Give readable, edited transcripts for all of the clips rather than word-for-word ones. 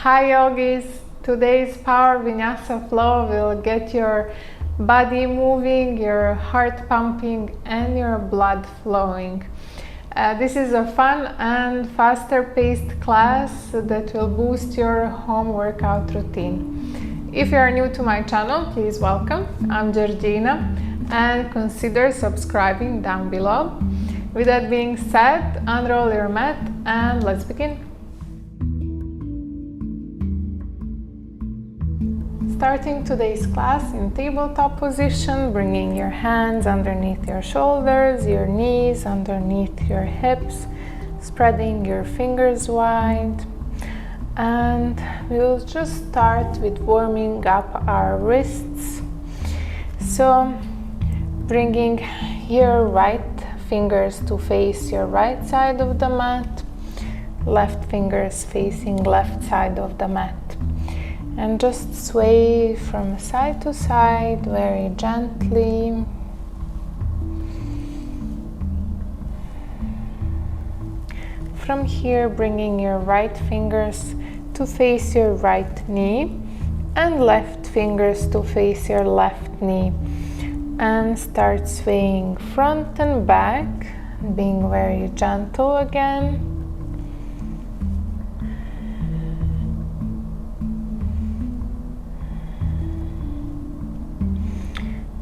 Hi yogis, today's Power Vinyasa flow will get your body moving, your heart pumping and your blood flowing. This is a fun and faster paced class that will boost your home workout routine. If you are new to my channel, please welcome. I'm Georgina and consider subscribing down below. With that being said, unroll your mat and let's begin. Starting today's class in tabletop position, bringing your hands underneath your shoulders, your knees underneath your hips, spreading your fingers wide. And we'll just start with warming up our wrists. So bringing your right fingers to face your right side of the mat, left fingers facing left side of the mat. And just sway from side to side very gently. From here, bringing your right fingers to face your right knee and left fingers to face your left knee. And start swaying front and back, being very gentle again.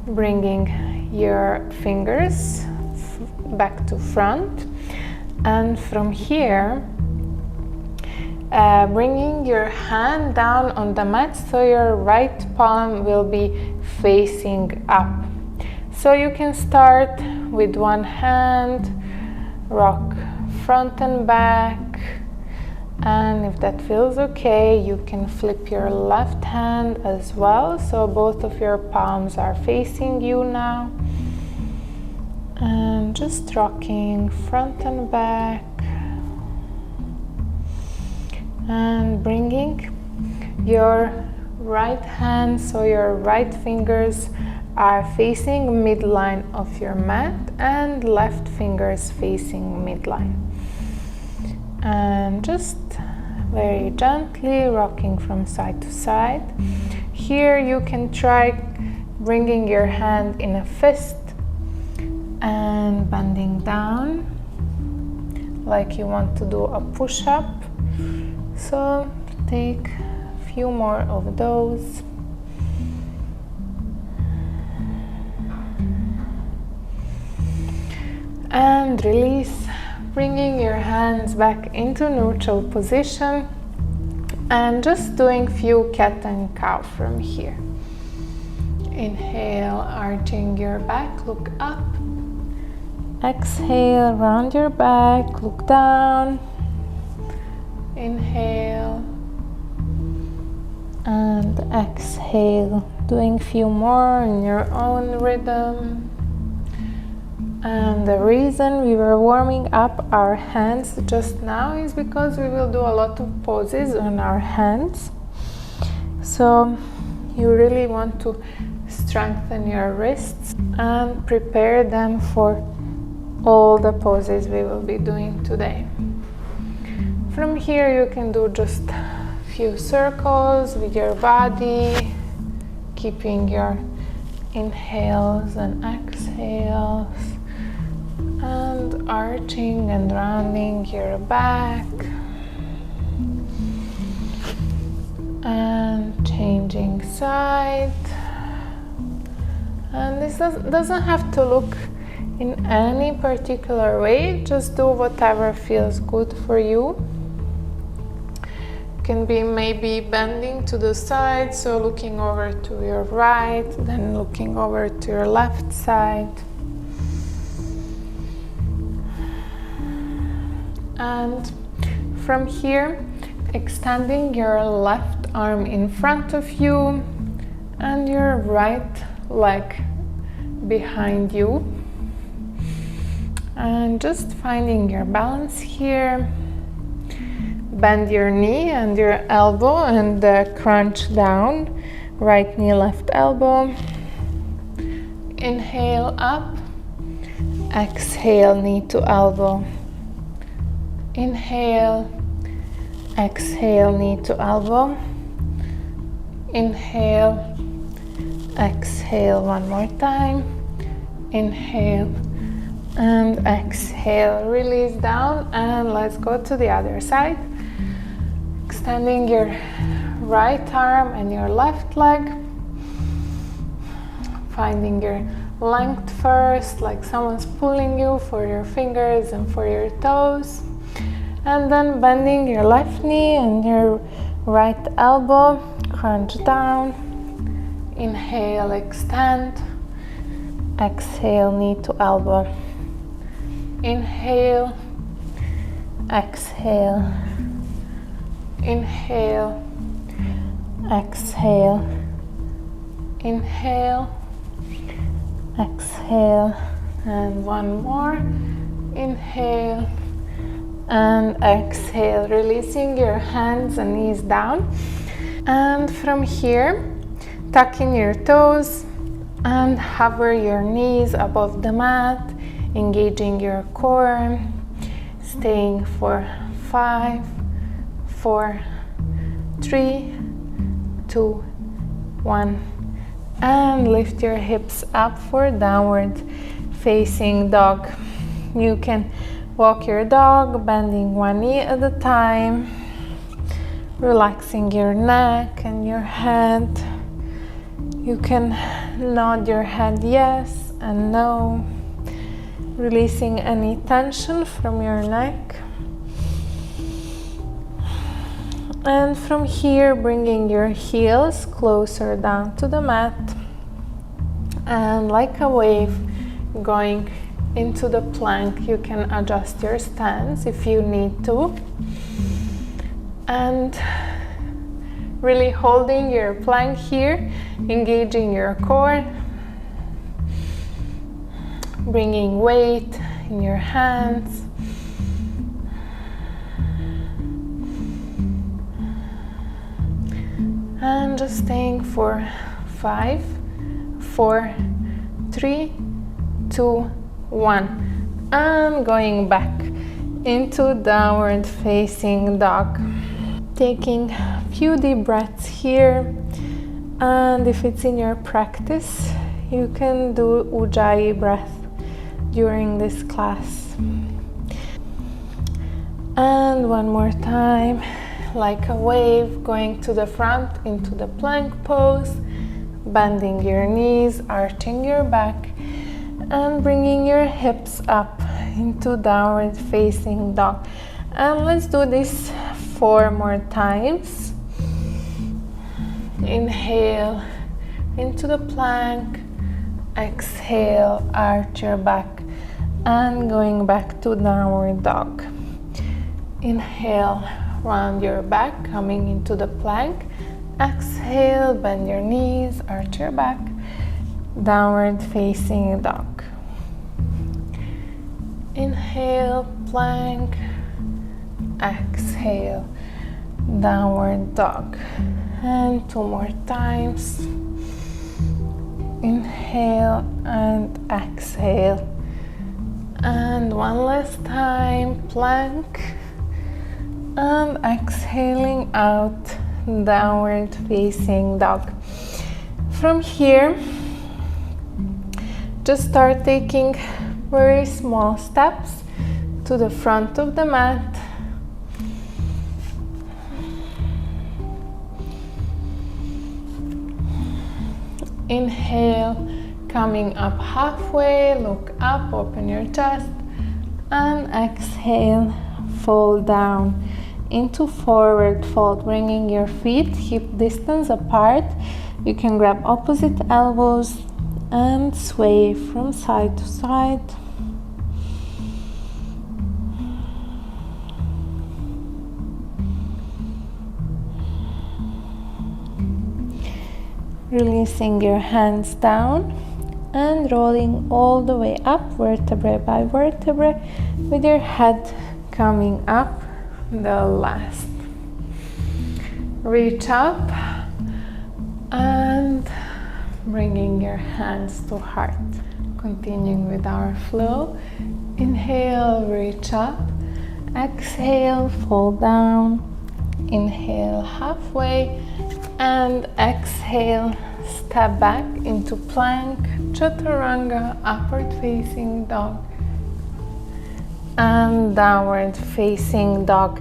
Bringing your fingers back to front, and from here bringing your hand down on the mat so your right palm will be facing up. So you can start with one hand, rock front and back, and if that feels okay, you can flip your left hand as well, so both of your palms are facing you now. And just rocking front and back. And bringing your right hand, so your right fingers are facing midline of your mat and left fingers facing midline. And just very gently rocking from side to side. Here you can try bringing your hand in a fist and bending down like you want to do a push-up. So take a few more of those. And release, bringing your hands back into neutral position and just doing few cat and cow from here. Inhale, arching your back, look up. Exhale, round your back, look down. Inhale and exhale, doing few more in your own rhythm. And the reason we were warming up our hands just now is because we will do a lot of poses on our hands. So you really want to strengthen your wrists and prepare them for all the poses we will be doing today. From here you can do just a few circles with your body, keeping your inhales and exhales. And arching and rounding your back and changing side. And this doesn't have to look in any particular way, just do whatever feels good for you. Can be maybe bending to the side, so looking over to your right, then looking over to your left side. And from here, extending your left arm in front of you and your right leg behind you. And just finding your balance here. Bend your knee and your elbow and crunch down. Right knee, left elbow. Inhale up. Exhale, knee to elbow. Inhale Exhale, knee to elbow. Inhale, exhale one more time. Inhale and exhale, release down, and let's go to the other side. Extending your right arm and your left leg. Finding your length first, like someone's pulling you for your fingers and for your toes. And then bending your left knee and your right elbow, crunch down. Inhale, extend. Exhale, knee to elbow. Inhale, exhale. Inhale, exhale. Inhale, exhale, and one more. Inhale and exhale, releasing your hands and knees down. And from here, tuck in your toes and hover your knees above the mat, engaging your core, staying for 5, 4, 3, 2, 1, and lift your hips up for downward facing dog. You can walk your dog, bending one knee at a time, relaxing your neck and your head. You can nod your head yes and no, releasing any tension from your neck. And from here, bringing your heels closer down to the mat, and like a wave going into the plank. You can adjust your stance if you need to, and really holding your plank here, engaging your core, bringing weight in your hands. And just staying for 5, 4, 3, 2, 1. And going back into downward facing dog. Taking a few deep breaths here. And if it's in your practice, you can do Ujjayi breath during this class. And one more time. Like a wave, going to the front into the plank pose, bending your knees, arching your back, and bringing your hips up into downward facing dog. And let's do this 4 more times. Inhale into the plank, exhale, arch your back, and going back to downward dog. Inhale, round your back, coming into the plank. Exhale, bend your knees, arch your back, downward facing dog. Inhale, plank. Exhale, downward dog. And 2 more times. Inhale and exhale. And one last time, plank. And exhaling out, downward facing dog. From here, just start taking very small steps to the front of the mat. Inhale, coming up halfway, look up, open your chest, and exhale, fold down into forward fold, bringing your feet hip distance apart. You can grab opposite elbows and sway from side to side. Releasing your hands down and rolling all the way up, vertebrae by vertebrae, with your head coming up the last. Reach up and bringing your hands to heart. Continuing with our flow. Inhale, reach up. Exhale, fall down. Inhale halfway and exhale, step back into plank, chaturanga, upward facing dog, and downward facing dog.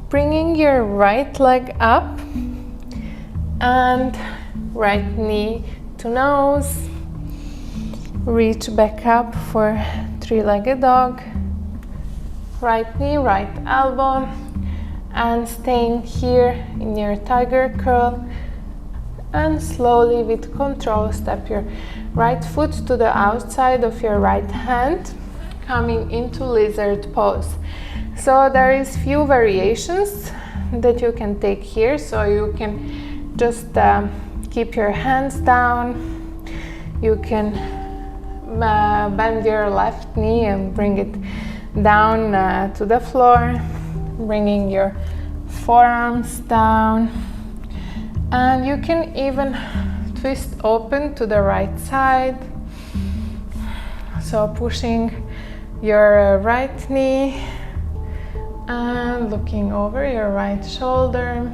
Bringing your right leg up and right knee to nose. Reach back up for three-legged dog. Right knee, right elbow, and staying here in your tiger curl. And slowly with control step your right foot to the outside of your right hand, coming into lizard pose. So there is few variations that you can take here. So you can just keep your hands down. You can bend your left knee and bring it down to the floor, bringing your forearms down. And you can even twist open to the right side. So pushing your right knee and looking over your right shoulder.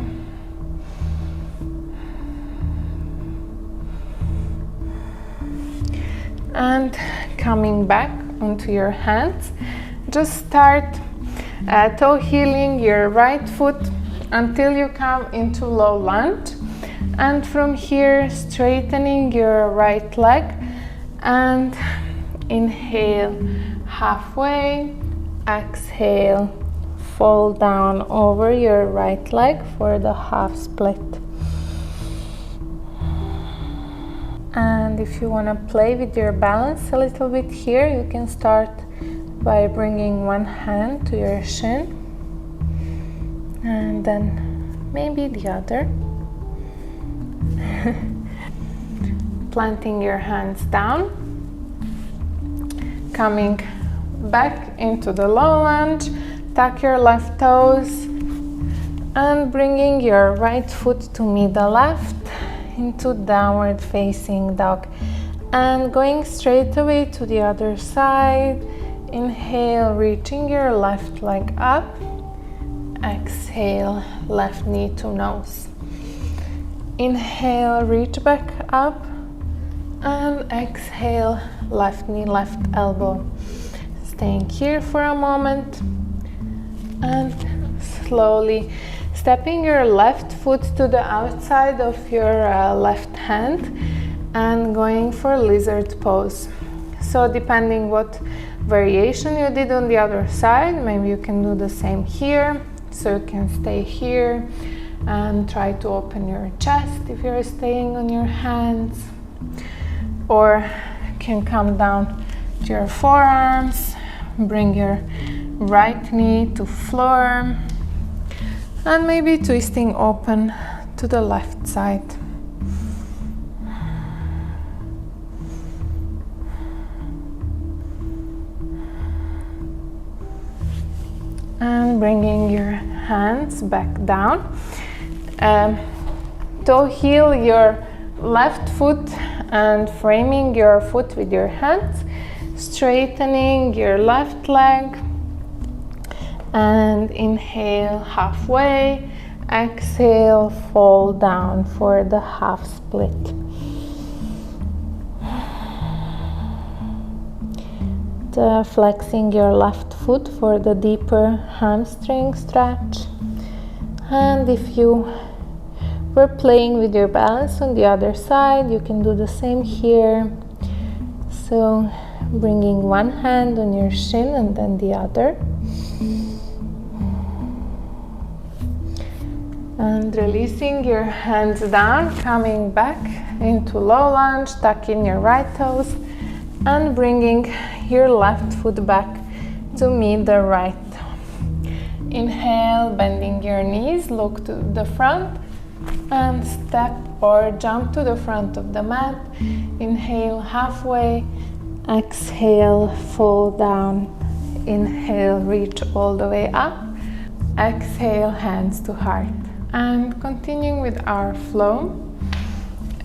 And coming back onto your hands, just start toe heeling your right foot until you come into low lunge. And from here, straightening your right leg and inhale halfway, exhale, fall down over your right leg for the half split. And if you want to play with your balance a little bit here, you can start by bringing one hand to your shin and then maybe the other. Planting your hands down, coming back into the low lunge, tuck your left toes and bringing your right foot to meet the left into downward facing dog, and going straight away to the other side. Inhale, reaching your left leg up, exhale, left knee to nose. Inhale, reach back up, and exhale, left knee, left elbow. Staying here for a moment and slowly stepping your left foot to the outside of your left hand and going for lizard pose. So depending what variation you did on the other side, maybe you can do the same here. So you can stay here and try to open your chest if you're staying on your hands, or can come down to your forearms, bring your right knee to floor, and maybe twisting open to the left side. And bringing your hands back down. Toe heel your left foot and framing your foot with your hands, straightening your left leg, and inhale halfway, exhale, fall down for the half split. Flexing your left foot for the deeper hamstring stretch. And if you were playing with your balance on the other side, you can do the same here. So bringing one hand on your shin and then the other. And releasing your hands down, coming back into low lunge, tucking your right toes and bringing your left foot back to meet the right. Inhale, bending your knees, look to the front and step or jump to the front of the mat. Inhale halfway, exhale, fall down. Inhale, reach all the way up. Exhale, hands to heart. And continuing with our flow.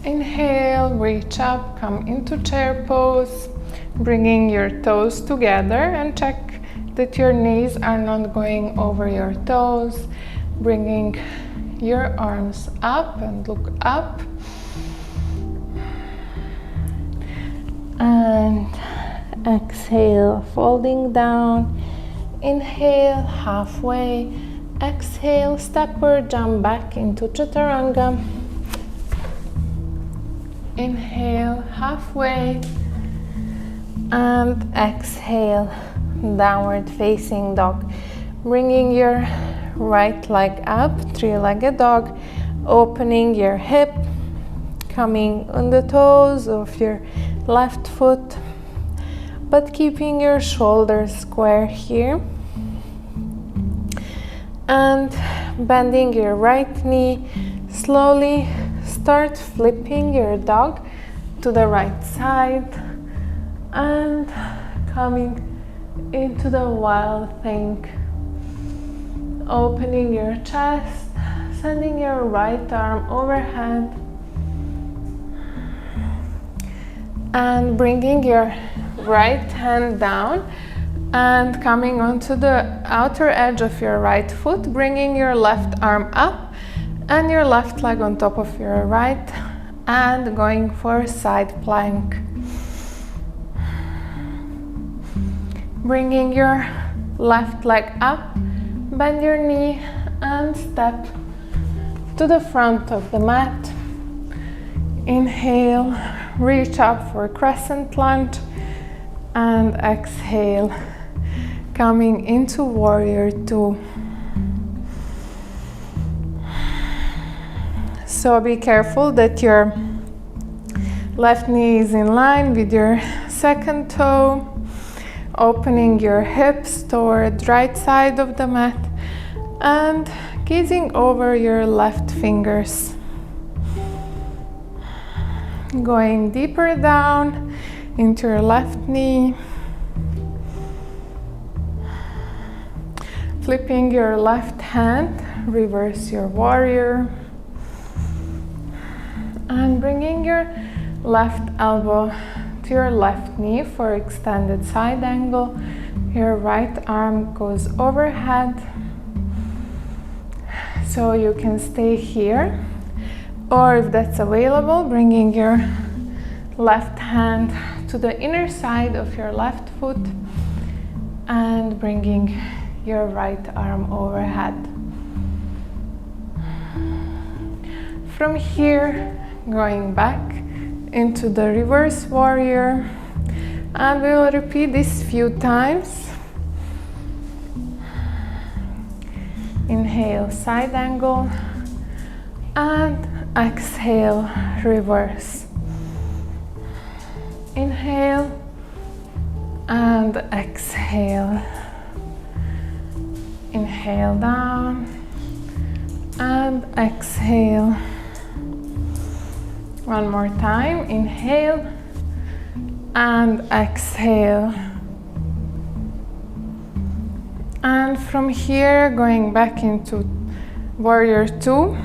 Inhale, reach up, come into chair pose, bringing your toes together and check that your knees are not going over your toes, bringing your arms up and look up. And exhale, folding down. Inhale, halfway. Exhale, step or jump back into chaturanga. Inhale, halfway. And exhale, downward facing dog. Bringing your right leg up, three-legged dog. Opening your hip, coming on the toes of your left foot, but keeping your shoulders square here. And bending your right knee, slowly start flipping your dog to the right side and coming into the wild thing. Opening your chest, sending your right arm overhead and bringing your right hand down and coming onto the outer edge of your right foot, bringing your left arm up and your left leg on top of your right and going for side plank. Bringing your left leg up, bend your knee and step to the front of the mat. Inhale, reach up for crescent lunge and exhale, coming into warrior two. So be careful that your left knee is in line with your second toe, opening your hips toward right side of the mat and gazing over your left fingers. Going deeper down into your left knee. Flipping your left hand, reverse your warrior. And bringing your left elbow to your left knee for extended side angle. Your right arm goes overhead. So you can stay here. Or if that's available, bringing your left hand to the inner side of your left foot and bringing your right arm overhead. From here, going back into the reverse warrior, and we will repeat this few times. Inhale, side angle, and exhale, reverse. Inhale and exhale. Inhale down and exhale. One more time. Inhale and exhale. And from here, going back into warrior two.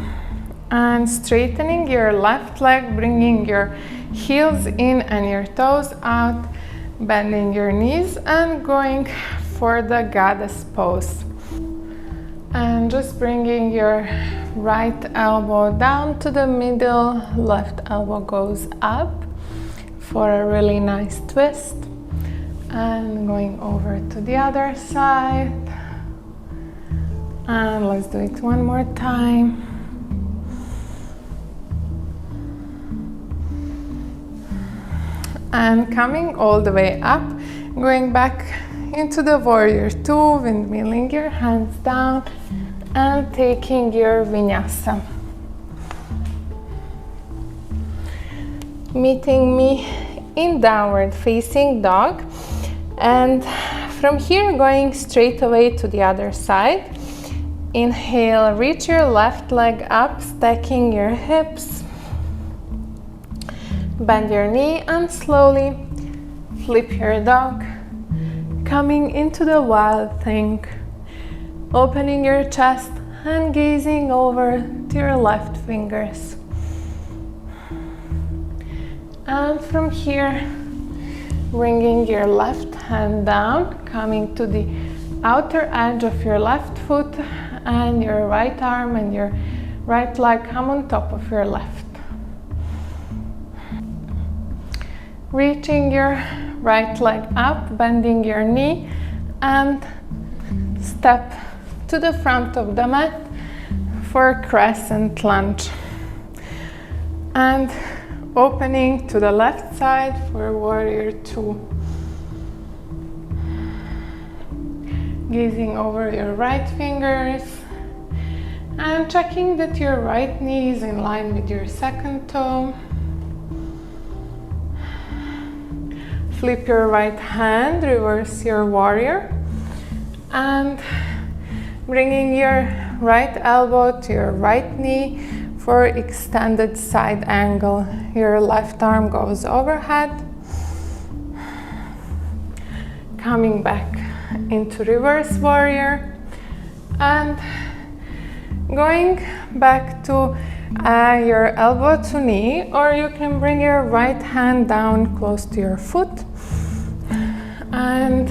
And straightening your left leg, bringing your heels in and your toes out, bending your knees and going for the goddess pose. And just bringing your right elbow down to the middle, left elbow goes up for a really nice twist. And going over to the other side. And let's do it one more time. And coming all the way up, going back into the warrior two, windmilling your hands down and taking your vinyasa. Meeting me in downward facing dog, and from here going straight away to the other side. Inhale, reach your left leg up, stacking your hips. Bend your knee and slowly flip your dog, coming into the wild thing, opening your chest and gazing over to your left fingers. And from here, bringing your left hand down, coming to the outer edge of your left foot, and your right arm and your right leg come on top of your left. Reaching your right leg up, bending your knee, and step to the front of the mat for crescent lunge. And opening to the left side for warrior two. Gazing over your right fingers and checking that your right knee is in line with your second toe. Flip your right hand, reverse your warrior, and bringing your right elbow to your right knee for extended side angle. Your left arm goes overhead. Coming back into reverse warrior and going back to your elbow to knee, or you can bring your right hand down close to your foot and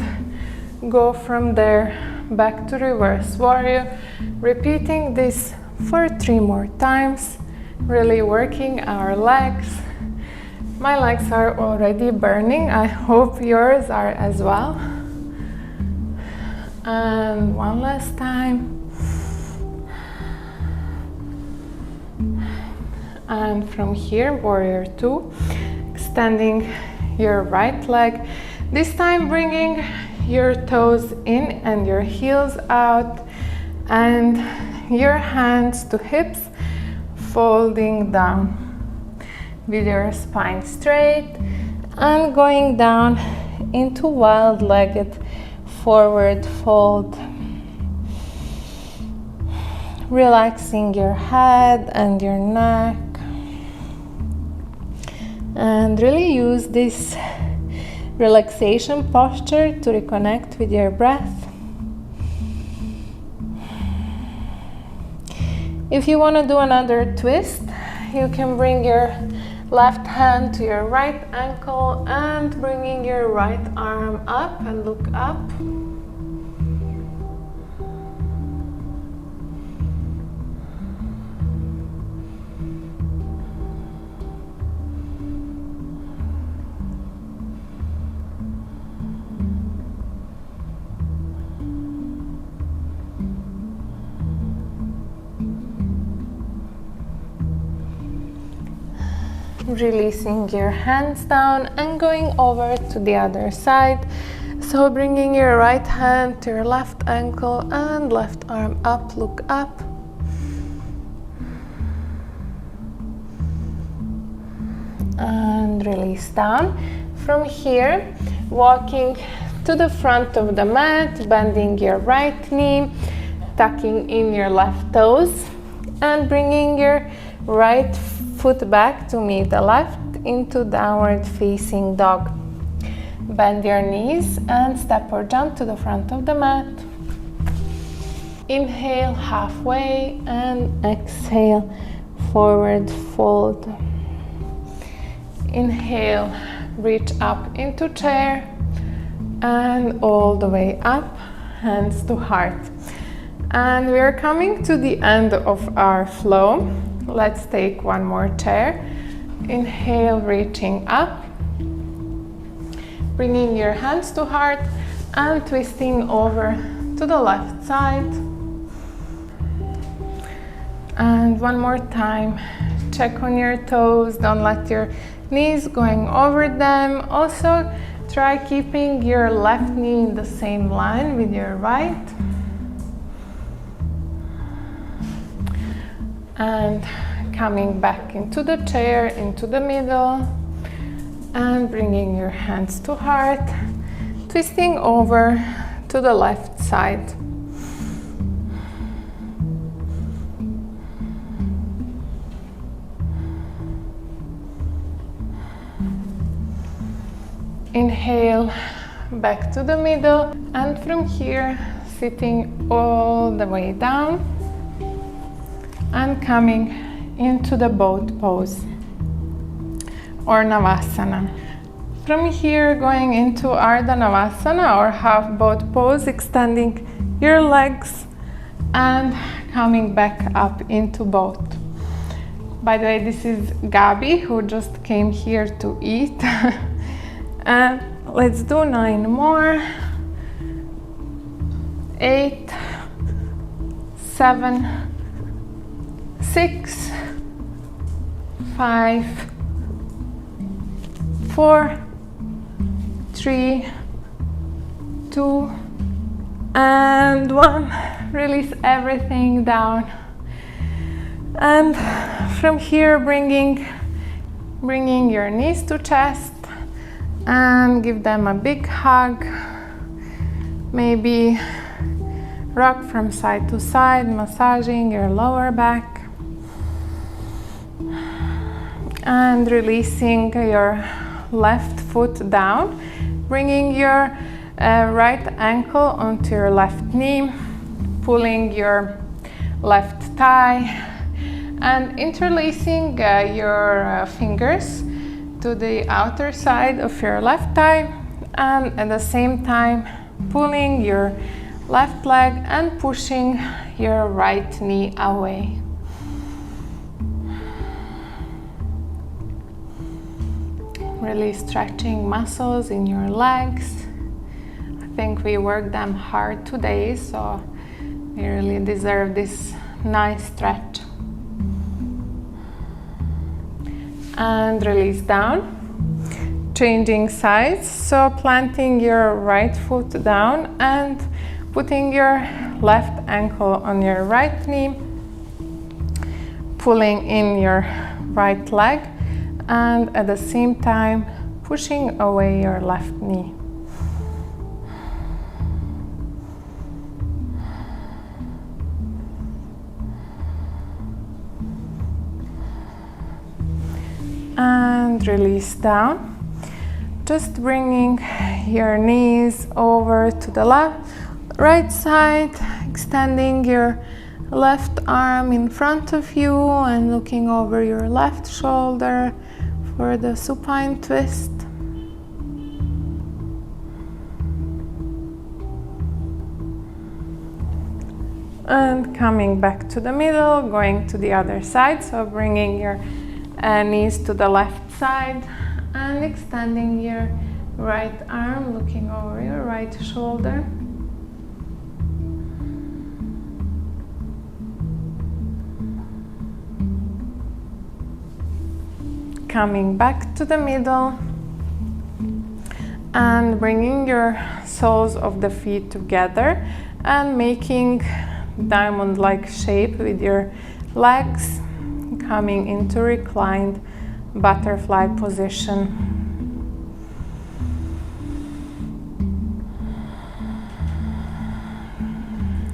go from there back to reverse warrior, repeating this for 3 more times, really working our legs. My legs are already burning. I hope yours are as well. And one last time. And from here, warrior two, extending your right leg, this time bringing your toes in and your heels out, and your hands to hips, folding down with your spine straight and going down into wild-legged forward fold. Relaxing your head and your neck. And really use this relaxation posture to reconnect with your breath. If you want to do another twist, you can bring your left hand to your right ankle and bringing your right arm up and look up. Releasing your hands down and going over to the other side. So bringing your right hand to your left ankle and left arm up, look up. And release down. From here, walking to the front of the mat, bending your right knee, tucking in your left toes, and bringing your right foot back to meet the left into downward facing dog. Bend your knees and step or jump to the front of the mat. Inhale halfway and exhale forward fold. Inhale, reach up into chair and all the way up, hands to heart. And we are coming to the end of our flow. Let's take one more chair. Inhale, reaching up, bringing your hands to heart and twisting over to the left side. And one more time, check on your toes, don't let your knees going over them. Also, try keeping your left knee in the same line with your right. And coming back into the chair, into the middle, and bringing your hands to heart, twisting over to the left side. Inhale, back to the middle, and from here, sitting all the way down, and coming into the boat pose or Navasana. From here, going into Ardha Navasana or half boat pose, extending your legs and coming back up into boat. By the way, this is Gabi, who just came here to eat. And let's do 9 more. 8, 7, 6, 5, 4, 3, 2, and 1. Release everything down. And from here, bringing your knees to chest and give them a big hug. Maybe rock from side to side, massaging your lower back. And releasing your left foot down, bringing your right ankle onto your left knee, pulling your left thigh, and interlacing your fingers to the outer side of your left thigh, and at the same time pulling your left leg and pushing your right knee away. Really stretching muscles in your legs. I think we worked them hard today, so we really deserve this nice stretch. And release down, changing sides, so planting your right foot down and putting your left ankle on your right knee, pulling in your right leg, and at the same time pushing away your left knee. And release down, just bringing your knees over to the right side, extending your left arm in front of you and looking over your left shoulder for the supine twist. And coming back to the middle, going to the other side, so bringing your knees to the left side and extending your right arm, looking over your right shoulder. Coming back to the middle and bringing your soles of the feet together and making diamond-like shape with your legs, coming into reclined butterfly position.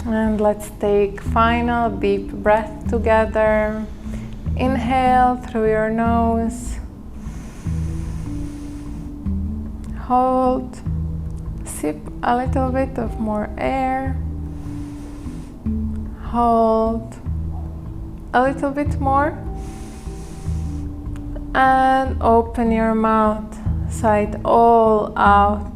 And let's take final deep breath together. Inhale through your nose. Hold. Sip a little bit of more air. Hold. A little bit more. And open your mouth, sigh it all out.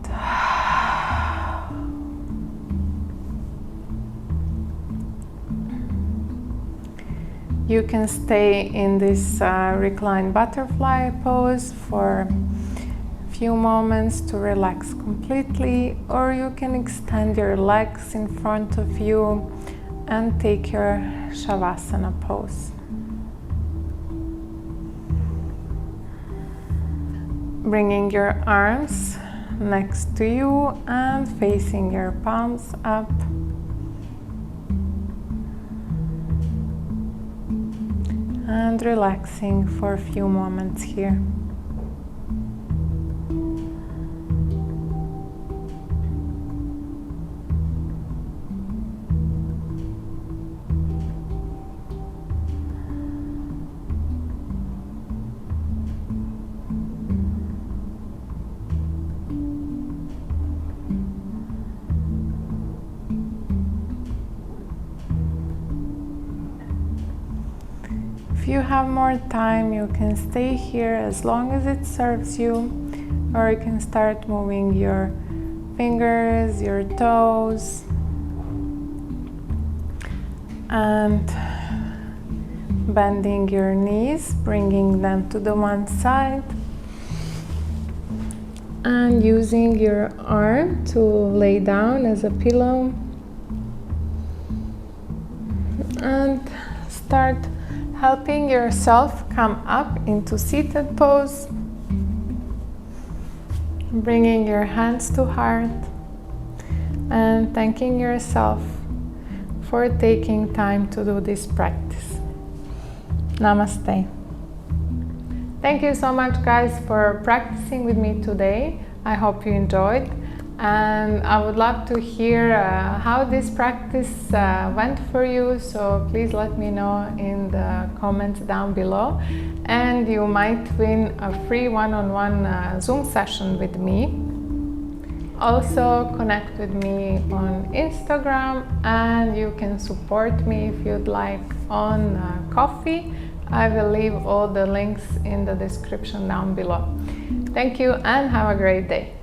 You can stay in this reclined butterfly pose for a few moments to relax completely, or you can extend your legs in front of you and take your Shavasana pose. Bringing your arms next to you and facing your palms up. And relaxing for a few moments here. If you have more time, you can stay here as long as it serves you, or you can start moving your fingers, your toes, and bending your knees, bringing them to the one side, and using your arm to lay down as a pillow, and start helping yourself come up into seated pose, bringing your hands to heart and thanking yourself for taking time to do this practice. Namaste. Thank you so much, guys, for practicing with me today. I hope you enjoyed, and I would love to hear how this practice went for you, so please let me know in the comments down below, and you might win a free one-on-one Zoom session with me. Also connect with me on Instagram, and you can support me if you'd like on Ko-fi. I will leave all the links in the description down below. Thank you and have a great day.